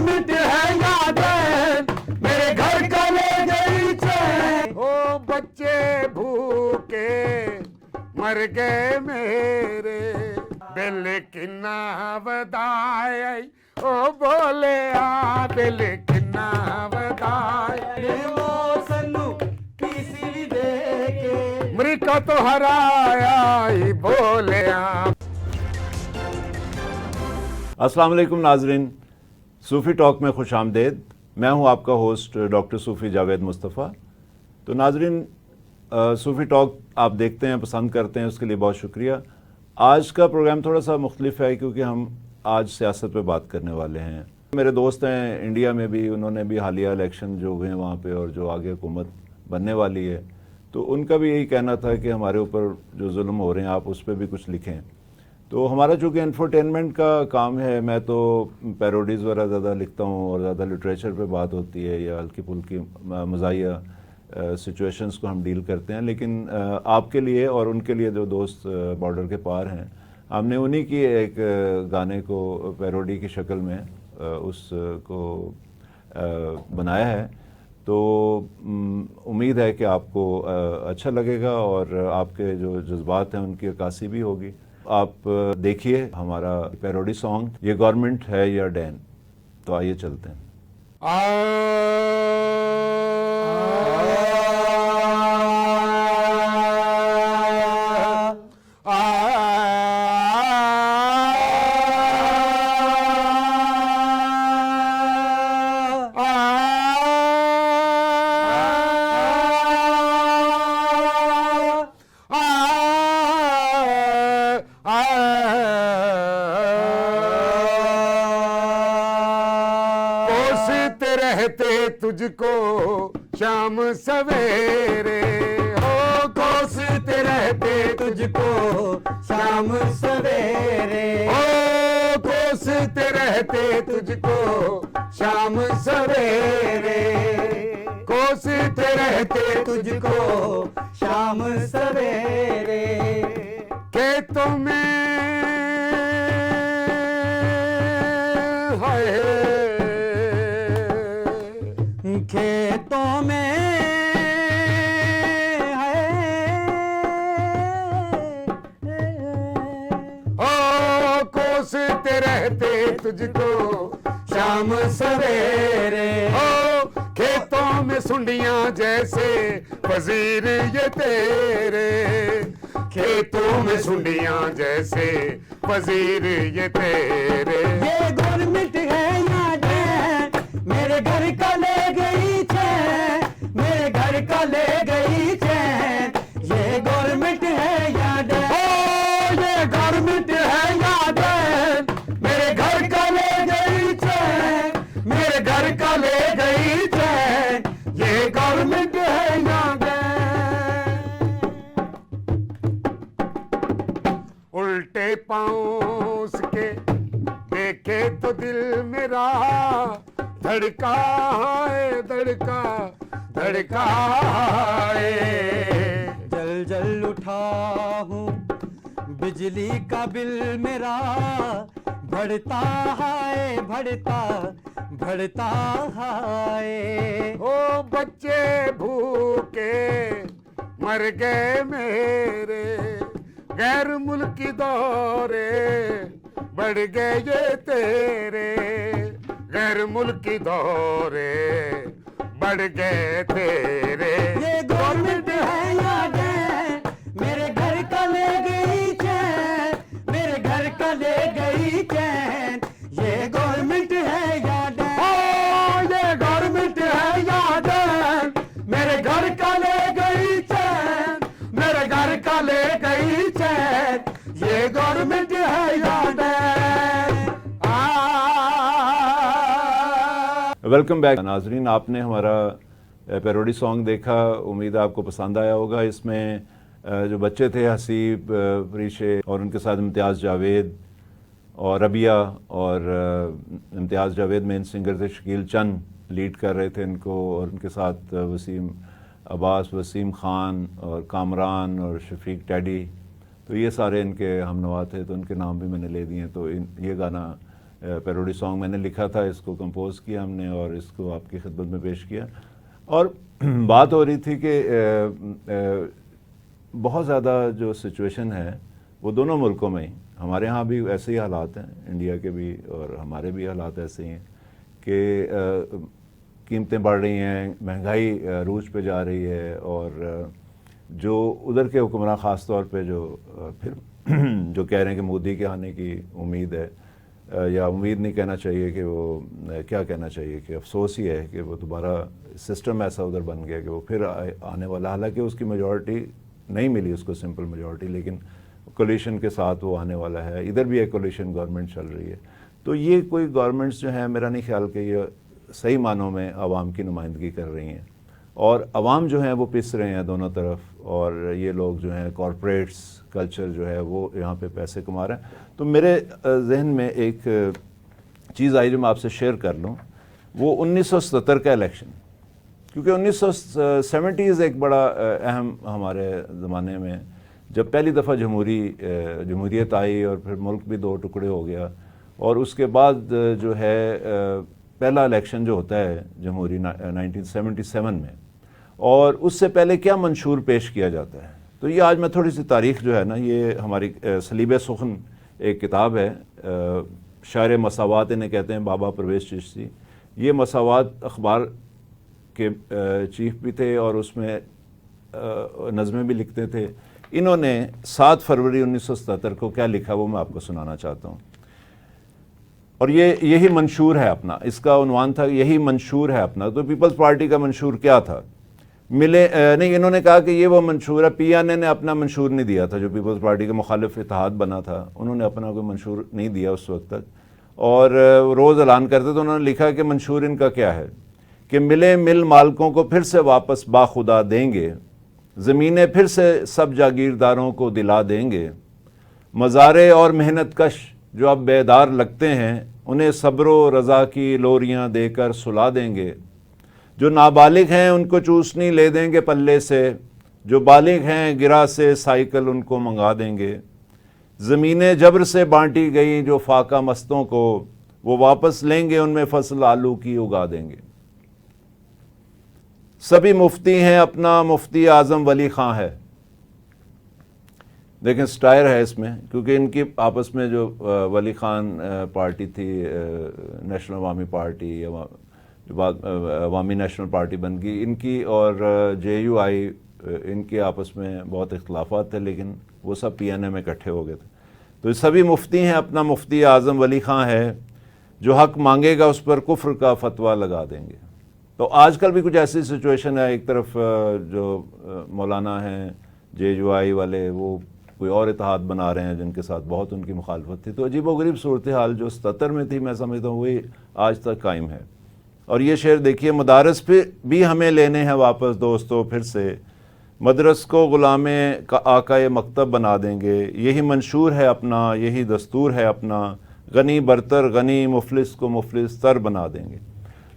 Government ہے یادیں میرے گھر کا لے گئی چین او بچے بھوکے مر گئے میرے دل کنا ودائے او بولے آ دل کنا ودائے وہ سنو کسی بھی دے کے امریکہ تو ہرایا ہی بولے آ. السلام علیکم ناظرین، صوفی ٹاک میں خوش آمدید. میں ہوں آپ کا ہوسٹ ڈاکٹر صوفی جاوید مصطفیٰ. تو ناظرین، صوفی ٹاک آپ دیکھتے ہیں، پسند کرتے ہیں، اس کے لیے بہت شکریہ. آج کا پروگرام تھوڑا سا مختلف ہے کیونکہ ہم آج سیاست پہ بات کرنے والے ہیں. میرے دوست ہیں انڈیا میں بھی، انہوں نے بھی حالیہ الیکشن جو ہوئے ہیں وہاں پہ اور جو آگے حکومت بننے والی ہے، تو ان کا بھی یہی کہنا تھا کہ ہمارے اوپر جو ظلم ہو رہے ہیں آپ اس پہ بھی کچھ لکھیں. تو ہمارا چونکہ انفرٹینمنٹ کا کام ہے، میں تو پیروڈیز وغیرہ زیادہ لکھتا ہوں اور زیادہ لٹریچر پہ بات ہوتی ہے یا ہلکی پھلکی مزاحیہ سچویشنز کو ہم ڈیل کرتے ہیں. لیکن آپ کے لیے اور ان کے لیے جو دوست بارڈر کے پار ہیں، ہم نے انہی کی ایک گانے کو پیروڈی کی شکل میں اس کو بنایا ہے. تو امید ہے کہ آپ کو اچھا لگے گا اور آپ کے جو جذبات ہیں ان کی عکاسی بھی ہوگی. آپ دیکھیے ہمارا پیروڈی سانگ یہ گورنمنٹ ہے یا ڈین. تو آئیے چلتے ہیں. تجھ کو شام سویرے ہو کوستے رہتے تجھ کو شام سویرے ہو کوستے رہتے تجھ کو شام سویرے کوستے رہتے تجھ کو شام سویرے کھیتوں میں کھیتوں میں کوستے رہتے تجھ کو شام سویرے ہو کھیتوں میں سنڈیاں جیسے وزیر یہ تیرے کھیتوں میں سنڈیاں جیسے وزیر یہ تیرے. یہ گورنمنٹ ہے یا ڈین میرے گھر کا لے گئی چین میرے گھر کا لے گئی چین یہ گورنمنٹ ہے یا ڈین یہ گورنمنٹ ہے یا ڈین میرے گھر کا لے گئی چین میرے گھر کا لے گئی چین یہ گورنمنٹ ہے یا ڈین. الٹے پاؤں اس کے دیکھے تو دل میرا دھڑکا ہے دھڑکا دھڑکا ہے. جل جل اٹھا ہوں بجلی کا بل میرا بڑھتا ہے بڑھتا بڑھتا ہے او بچے بھوکے مر گئے میرے غیر ملکی دورے بڑھ گئے یہ تیرے غیر ملکی دورے بڑھ گئے تیرے. یہ گورنمنٹ ہے یا ڈین میرے گھر کا لے گئی چین میرے گھر کا لے گئی چین یہ گورنمنٹ ہے یا ڈین یہ گورنمنٹ ہے یا ڈین میرے گھر کا لے گئی چین میرے گھر کا لے گئی چین یہ گورنمنٹ ہے یا ڈین. ویلکم بیک ناظرین. آپ نے ہمارا پیروڈی سانگ دیکھا، امید ہے آپ کو پسند آیا ہوگا. اس میں جو بچے تھے حسیب پریشے اور ان کے ساتھ امتیاز جاوید اور ربیہ اور امتیاز جاوید مین سنگر تھے، شکیل چند لیڈ کر رہے تھے ان کو، اور ان کے ساتھ وسیم عباس، وسیم خان اور کامران اور شفیق ٹیڈی. تو یہ سارے ان کے ہم نوا تھے، تو ان کے نام بھی میں نے لے دیے. تو یہ گانا پیروڈی سانگ میں نے لکھا تھا، اس کو کمپوز کیا ہم نے اور اس کو آپ کی خدمت میں پیش کیا. اور بات ہو رہی تھی کہ بہت زیادہ جو سچویشن ہے وہ دونوں ملکوں میں ہی، ہمارے ہاں بھی ایسے ہی حالات ہیں، انڈیا کے بھی اور ہمارے بھی حالات ایسے ہی ہیں کہ قیمتیں بڑھ رہی ہیں، مہنگائی عروج پہ جا رہی ہے، اور جو ادھر کے حکمراں خاص طور پہ جو پھر جو کہہ رہے ہیں کہ مودی کے آنے کی امید ہے، یا امید نہیں کہنا چاہیے کہ وہ کیا کہنا چاہیے کہ افسوس ہی ہے کہ وہ دوبارہ سسٹم ایسا ادھر بن گیا کہ وہ پھر آنے والا، حالانکہ اس کی میجورٹی نہیں ملی اس کو سمپل میجورٹی، لیکن کولیشن کے ساتھ وہ آنے والا ہے. ادھر بھی ایک کولیشن گورنمنٹ چل رہی ہے. تو یہ کوئی گورنمنٹس جو ہیں میرا نہیں خیال کہ یہ صحیح معنوں میں عوام کی نمائندگی کر رہی ہیں، اور عوام جو ہیں وہ پس رہے ہیں دونوں طرف، اور یہ لوگ جو ہیں کارپوریٹس کلچر جو ہے وہ یہاں پہ پیسے کما رہے ہیں. تو میرے ذہن میں ایک چیز آئی جو میں آپ سے شیئر کر لوں، وہ 1977 کا الیکشن، کیونکہ 1970 ایک بڑا اہم ہمارے زمانے میں جب پہلی دفعہ جمہوریت آئی اور پھر ملک بھی دو ٹکڑے ہو گیا، اور اس کے بعد جو ہے پہلا الیکشن جو ہوتا ہے جمہوری 1977 میں، اور اس سے پہلے کیا منشور پیش کیا جاتا ہے. تو یہ آج میں تھوڑی سی تاریخ جو ہے نا، یہ ہماری سلیب سخن ایک کتاب ہے، شاعر مساوات انہیں کہتے ہیں، بابا پرویز چشتی. یہ مساوات اخبار کے چیف بھی تھے اور اس میں نظمیں بھی لکھتے تھے. انہوں نے 7 فروری 1977 کو کیا لکھا وہ میں آپ کو سنانا چاہتا ہوں، اور یہی منشور ہے اپنا، اس کا عنوان تھا یہی منشور ہے اپنا. تو پیپلز پارٹی کا منشور کیا تھا؟ نہیں، انہوں نے کہا کہ یہ وہ منشور ہے. پی این اے نے اپنا منشور نہیں دیا تھا، جو پیپلز پارٹی کا مخالف اتحاد بنا تھا، انہوں نے اپنا کوئی منشور نہیں دیا اس وقت تک، اور روز اعلان کرتے تو انہوں نے لکھا کہ منشور ان کا کیا ہے کہ مل مالکوں کو پھر سے واپس باخدا دیں گے، زمینیں پھر سے سب جاگیرداروں کو دلا دیں گے، مزارے اور محنت کش جو اب بیدار لگتے ہیں انہیں صبر و رضا کی لوریاں دے کر سلا دیں گے، جو نابالغ ہیں ان کو چوسنی لے دیں گے پلے سے، جو بالغ ہیں گرا سے سائیکل ان کو منگا دیں گے، زمینیں جبر سے بانٹی گئیں جو فاقہ مستوں کو، وہ واپس لیں گے ان میں فصل آلو کی اگا دیں گے. سبھی مفتی ہیں اپنا مفتی اعظم ولی خان ہے. دیکھیں سٹائر ہے اس میں، کیونکہ ان کی آپس میں جو ولی خان پارٹی تھی، نیشنل عوامی پارٹی یا عوامی نیشنل پارٹی بن گئی، ان کی اور جے یو آئی ان کے آپس میں بہت اختلافات تھے، لیکن وہ سب پی این اے میں اکٹھے ہو گئے تھے. تو سبھی مفتی ہیں اپنا مفتی اعظم ولی خان ہے، جو حق مانگے گا اس پر کفر کا فتویٰ لگا دیں گے. تو آج کل بھی کچھ ایسی سچویشن ہے، ایک طرف جو مولانا ہیں جے یو آئی والے وہ کوئی اور اتحاد بنا رہے ہیں جن کے ساتھ بہت ان کی مخالفت تھی. تو عجیب و غریب صورتحال جو 77 میں تھی میں سمجھتا ہوں وہی آج تک قائم ہے. اور یہ شعر دیکھیے، مدارس پہ بھی ہمیں لینے ہیں واپس دوستو پھر سے، مدرس کو غلام آقائے مکتب بنا دیں گے، یہی منشور ہے اپنا یہی دستور ہے اپنا، غنی برتر غنی مفلس کو مفلس تر بنا دیں گے.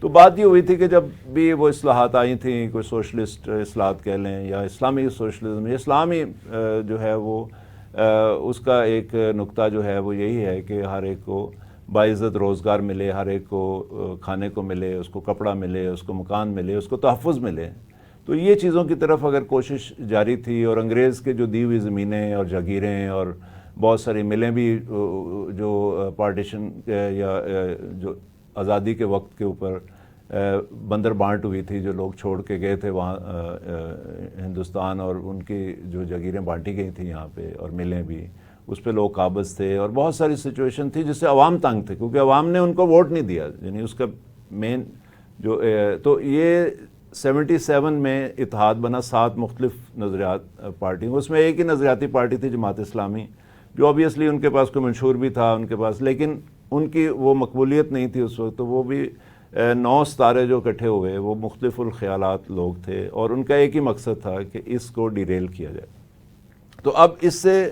تو بات یہ ہوئی تھی کہ جب بھی وہ اصلاحات آئی تھیں، کوئی سوشلسٹ اصلاحات کہہ لیں یا اسلامی سوشلزم، اسلامی جو ہے وہ اس کا ایک نقطہ جو ہے وہ یہی ہے کہ ہر ایک کو باعزت روزگار ملے، ہر ایک کو کھانے کو ملے، اس کو کپڑا ملے، اس کو مکان ملے، اس کو تحفظ ملے. تو یہ چیزوں کی طرف اگر کوشش جاری تھی، اور انگریز کے جو دی ہوئی زمینیں اور جاگیریں اور بہت ساری ملیں بھی جو پارٹیشن یا جو آزادی کے وقت کے اوپر بندر بانٹ ہوئی تھی، جو لوگ چھوڑ کے گئے تھے وہاں ہندوستان، اور ان کی جو جاگیریں بانٹی گئی تھیں یہاں پہ اور ملیں بھی، اس پہ لوگ قابض تھے، اور بہت ساری سچویشن تھی جس سے عوام تنگ تھے، کیونکہ عوام نے ان کو ووٹ نہیں دیا. یعنی اس کا مین جو تو یہ 77 میں اتحاد بنا 7 مختلف نظریات پارٹیوں، اس میں ایک ہی نظریاتی پارٹی تھی جماعت اسلامی، جو obviously ان کے پاس کوئی منشور بھی تھا ان کے پاس، لیکن ان کی وہ مقبولیت نہیں تھی اس وقت. تو وہ بھی 9 ستارے جو اکٹھے ہوئے وہ مختلف الخیالات لوگ تھے، اور ان کا ایک ہی مقصد تھا کہ اس کو ڈیریل کیا جائے. تو اب اس سے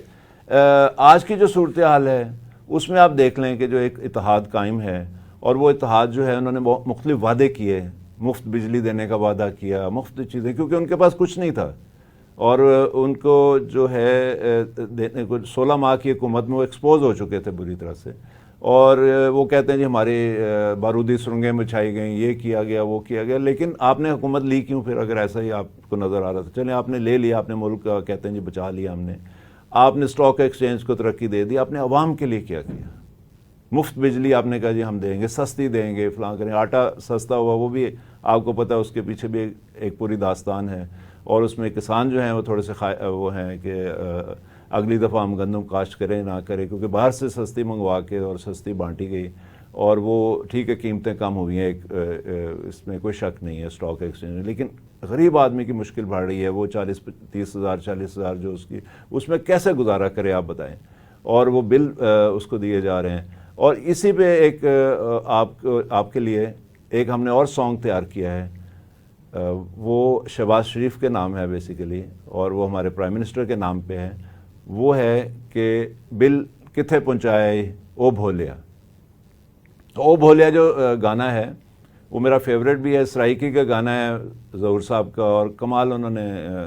آج کی جو صورتحال ہے اس میں آپ دیکھ لیں کہ جو ایک اتحاد قائم ہے، اور وہ اتحاد جو ہے انہوں نے مختلف وعدے کیے، مفت بجلی دینے کا وعدہ کیا، مفت چیزیں، کیونکہ ان کے پاس کچھ نہیں تھا، اور ان کو جو ہے 16 ماہ کی حکومت میں وہ ایکسپوز ہو چکے تھے بری طرح سے. اور وہ کہتے ہیں جی ہماری بارودی سرنگیں بچھائی گئیں، یہ کیا گیا وہ کیا گیا. لیکن آپ نے حکومت لی کیوں پھر، اگر ایسا ہی آپ کو نظر آ رہا تھا؟ چلیں آپ نے لے لیا، آپ نے ملک کا کہتے ہیں جی بچا لیا ہم نے، آپ نے اسٹاک ایکسچینج کو ترقی دے دی، آپ نے عوام کے لیے کیا کیا؟ مفت بجلی آپ نے کہا جی ہم دیں گے، سستی دیں گے، فلاں کریں. آٹا سستا ہوا وہ بھی آپ کو پتہ ہے، اس کے پیچھے بھی ایک پوری داستان ہے. اور اس میں کسان جو ہیں وہ تھوڑے سے وہ ہیں کہ اگلی دفعہ ہم گندم کاشت کریں نہ کریں، کیونکہ باہر سے سستی منگوا کے اور سستی بانٹی گئی. اور وہ ٹھیک ہے قیمتیں کم ہوئی ہیں، اس میں کوئی شک نہیں ہے اسٹاک ایکسچینج میں، لیکن غریب آدمی کی مشکل بڑھ رہی ہے. وہ 30,000 40,000 جو اس میں کیسے گزارا کرے آپ بتائیں. اور وہ بل اس کو دیے جا رہے ہیں. اور اسی پہ ایک آپ کے لیے ایک ہم نے اور سانگ تیار کیا ہے، وہ شہباز شریف کے نام ہے بیسیکلی، اور وہ ہمارے پرائم منسٹر کے نام پہ ہے. وہ ہے کہ بل کتھے پہنچائے او بھولیا. او بھولیا جو گانا ہے وہ میرا فیوریٹ بھی ہے، سرائکی کا گانا ہے ظہور صاحب کا، اور کمال انہوں نے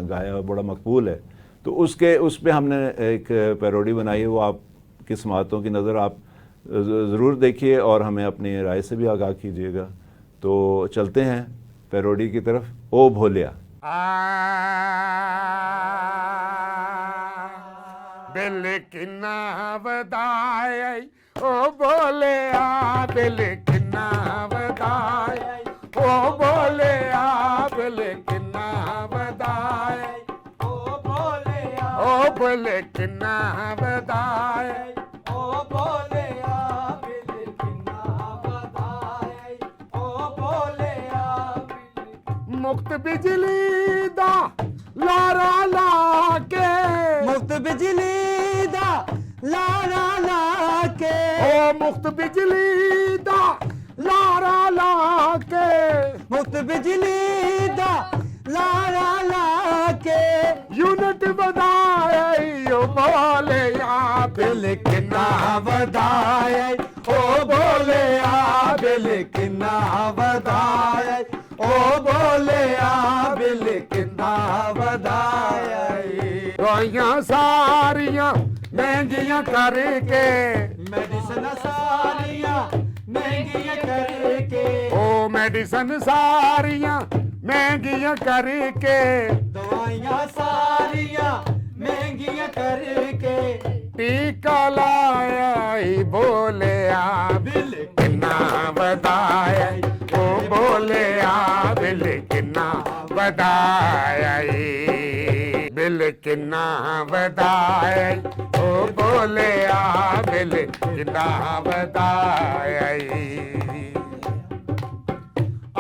گایا، بڑا مقبول ہے. تو اس پہ ہم نے ایک پیروڈی بنائی ہے، وہ آپ کی سماعتوں کی نظر آپ ضرور دیکھیے اور ہمیں اپنی رائے سے بھی آگاہ کیجیے گا. تو چلتے ہیں پیروڈی کی طرف. او بھولیا. بل کنا ودائے او بولیا، بل کنا ودائے او بولیا، بل کنا ودائے او بولیا، او بل کنا ودائے او بولیا، بل کنا ودائے او بولیا. مفت بجلی دا لارا لا کے، مفت بجلی دا لارا لا کے، او مفت بجلی دا لارا لا کے، مفت بجلی دا لارا لا کے، یونٹ بدائے او بولیا، بل کنا بدائے او بولیا، بل کنا بدائے او بولیا، بل کنا بدائے. دوائیاں ساریاں مہنگیاں کر کے، میڈیسن ساریاں مہنگیاں کر کے، او میڈیسن ساریاں مہنگیاں کر کے، دوائیاں ساریاں مہنگیاں کر کے، ٹیکا لایا ہی بولیا، بل کنا بدایا او بولیا، بل کنا بدایا، بل کنا بدایا او بولیا، بل کنا بدایا.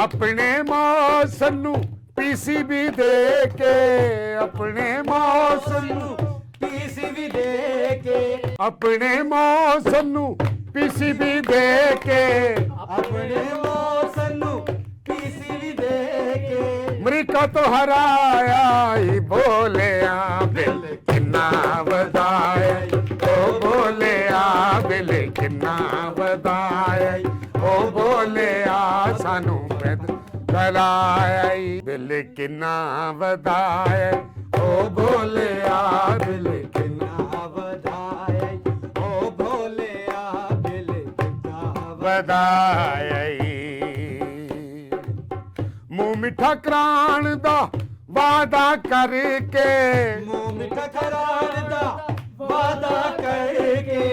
اپنے موسم نو پی سی بی دے کے، اپنے موسم نو پی سی بھی دے کے، اپنے موسم نو پی سی بی دے کے، اپنے موسم نو پی سی بھی دے کے، امریکہ تو ہرایا ہی بولیا، بل کنا بدایا او بولیا، بل کنا بدایا او بولیا، سانو پید کلایا، بل کنا بدایا او بولیا، بل کنا بدائے او بولیا، بل کنا بدایا. منہ میٹھا کران دا وعدہ کر کے، منہ میٹھا کران دا وعدہ کر کے،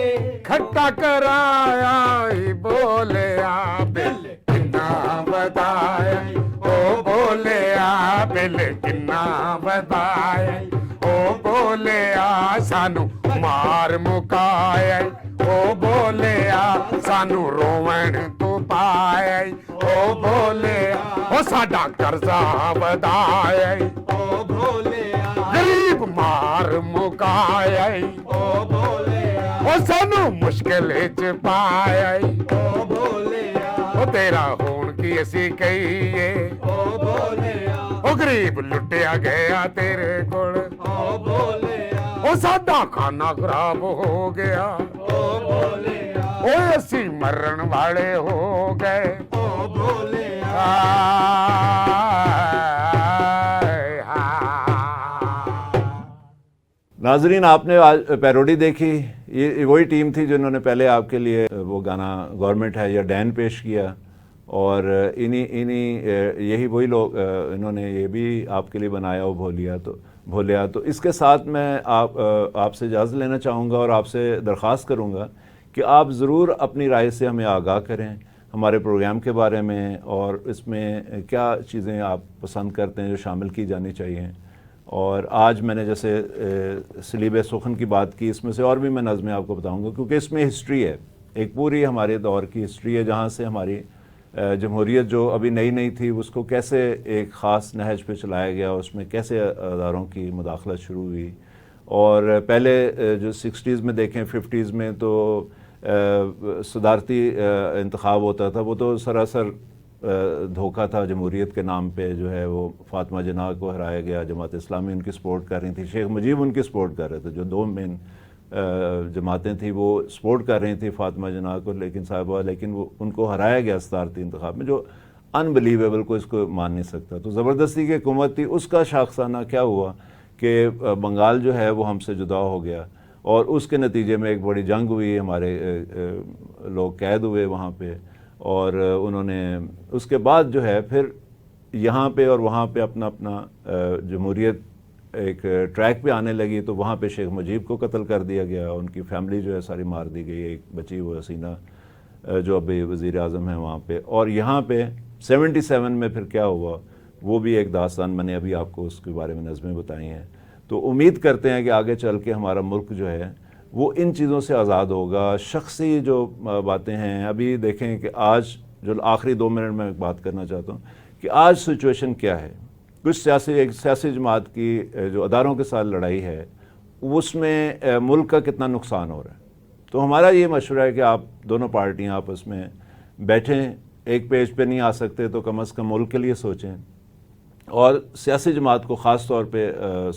کھٹا کرایا ہی بولیا، بل کنا بدایا او بولیا، بل کنا بدایا او بولیا، سانو مار مکایا او بولیا، سانو روون تو پایا او بولیا، او ساڈا قرضہ ودایا او بولیا، غریب مار مکایا، او بولیا، او سانو مشکل چ پایا، او بولیا، او تیرا ہون کی اسی کہیے، او بولیا، او غریب لٹیا گیا تیرے کول، او بولیا، او ساڈا کھانا خراب ہو گیا، او بولیا، او اسی مرن والے ہو گئے، او بولیا، ہائے ہائے. ناظرین آپ نے آج پیروڈی دیکھی، یہ وہی ٹیم تھی جنہوں نے پہلے آپ کے لیے وہ گانا گورنمنٹ ہے یا ڈین پیش کیا، اور یہی وہی لوگ انہوں نے یہ بھی آپ کے لیے بنایا وہ بھولیا۔ تو اس کے ساتھ میں آپ سے اجازت لینا چاہوں گا اور آپ سے درخواست کروں گا کہ آپ ضرور اپنی رائے سے ہمیں آگاہ کریں ہمارے پروگرام کے بارے میں، اور اس میں کیا چیزیں آپ پسند کرتے ہیں جو شامل کی جانی چاہیے۔ اور آج میں نے جیسے سلیب سخن کی بات کی، اس میں سے اور بھی میں نظمیں آپ کو بتاؤں گا، کیونکہ اس میں ہسٹری ہے، ایک پوری ہمارے دور کی ہسٹری ہے، جہاں سے ہماری جمہوریت جو ابھی نئی تھی اس کو کیسے ایک خاص نہج پہ چلایا گیا، اس میں کیسے اداروں کی مداخلت شروع ہوئی۔ اور پہلے جو 60s میں دیکھیں 50s میں تو صدارتی انتخاب ہوتا تھا، وہ تو سراسر دھوکہ تھا جمہوریت کے نام پہ، جو ہے وہ فاطمہ جناح کو ہرایا گیا، جماعت اسلامی ان کی سپورٹ کر رہی تھی، شیخ مجیب ان کی سپورٹ کر رہے تھے، جو دو مین جماعتیں تھیں وہ سپورٹ کر رہی تھیں فاطمہ جناح کو، لیکن وہ ان کو ہرایا گیا صدارتی انتخاب میں، جو انبلیویبل، کو اس کو مان نہیں سکتا۔ تو زبردستی کی حکومت تھی، اس کا شاخسانہ کیا ہوا کہ بنگال جو ہے وہ ہم سے جدا ہو گیا، اور اس کے نتیجے میں ایک بڑی جنگ ہوئی، ہمارے لوگ قید ہوئے وہاں پہ، اور انہوں نے اس کے بعد جو ہے پھر یہاں پہ اور وہاں پہ اپنا جمہوریت ایک ٹریک پہ آنے لگی، تو وہاں پہ شیخ مجیب کو قتل کر دیا گیا، ان کی فیملی جو ہے ساری مار دی گئی، ایک بچی ہوئی حسینہ جو ابھی وزیر اعظم ہیں وہاں پہ۔ اور یہاں پہ 77 میں پھر کیا ہوا وہ بھی ایک داستان، میں نے ابھی آپ کو اس کے بارے میں نظمیں بتائی ہیں۔ تو امید کرتے ہیں کہ آگے چل کے ہمارا ملک جو ہے وہ ان چیزوں سے آزاد ہوگا۔ شخصی جو باتیں ہیں، ابھی دیکھیں کہ آج جو آخری 2 منٹ میں بات کرنا چاہتا ہوں کہ آج سچویشن کیا ہے، کچھ ایک سیاسی جماعت کی جو اداروں کے ساتھ لڑائی ہے، اس میں ملک کا کتنا نقصان ہو رہا ہے۔ تو ہمارا یہ مشورہ ہے کہ آپ دونوں پارٹیاں آپس میں بیٹھیں، ایک پیج پہ نہیں آ سکتے تو کم از کم ملک کے لیے سوچیں، اور سیاسی جماعت کو خاص طور پہ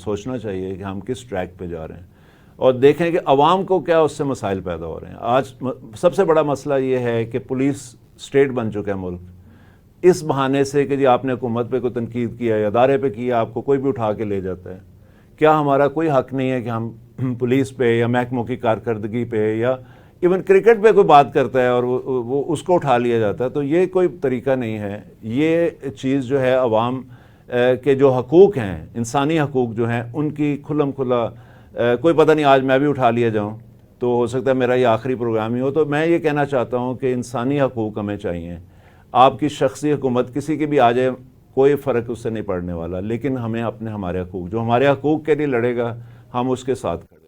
سوچنا چاہیے کہ ہم کس ٹریک پہ جا رہے ہیں، اور دیکھیں کہ عوام کو کیا اس سے مسائل پیدا ہو رہے ہیں۔ آج سب سے بڑا مسئلہ یہ ہے کہ پولیس اسٹیٹ بن چکا ہے ملک، اس بہانے سے کہ جی آپ نے حکومت پہ کوئی تنقید کیا یا ادارے پہ کیا، آپ کو کوئی بھی اٹھا کے لے جاتا ہے۔ کیا ہمارا کوئی حق نہیں ہے کہ ہم پولیس پہ یا محکموں کی کارکردگی پہ یا ایون کرکٹ پہ کوئی بات کرتا ہے اور وہ اس کو اٹھا لیا جاتا ہے؟ تو یہ کوئی طریقہ نہیں ہے۔ یہ چیز جو ہے عوام کے جو حقوق ہیں، انسانی حقوق جو ہیں، ان کی کھلم کھلا کوئی پتہ نہیں آج میں بھی اٹھا لیا جاؤں تو ہو سکتا ہے میرا یہ آخری پروگرام ہی ہو۔ تو میں یہ کہنا چاہتا ہوں کہ انسانی حقوق ہمیں چاہیے۔ آپ کی شخصی حکومت کسی کی بھی آ جائے، کوئی فرق اس سے نہیں پڑنے والا، لیکن ہمیں ہمارے حقوق، جو ہمارے حقوق کے لیے لڑے گا، ہم اس کے ساتھ کھڑے۔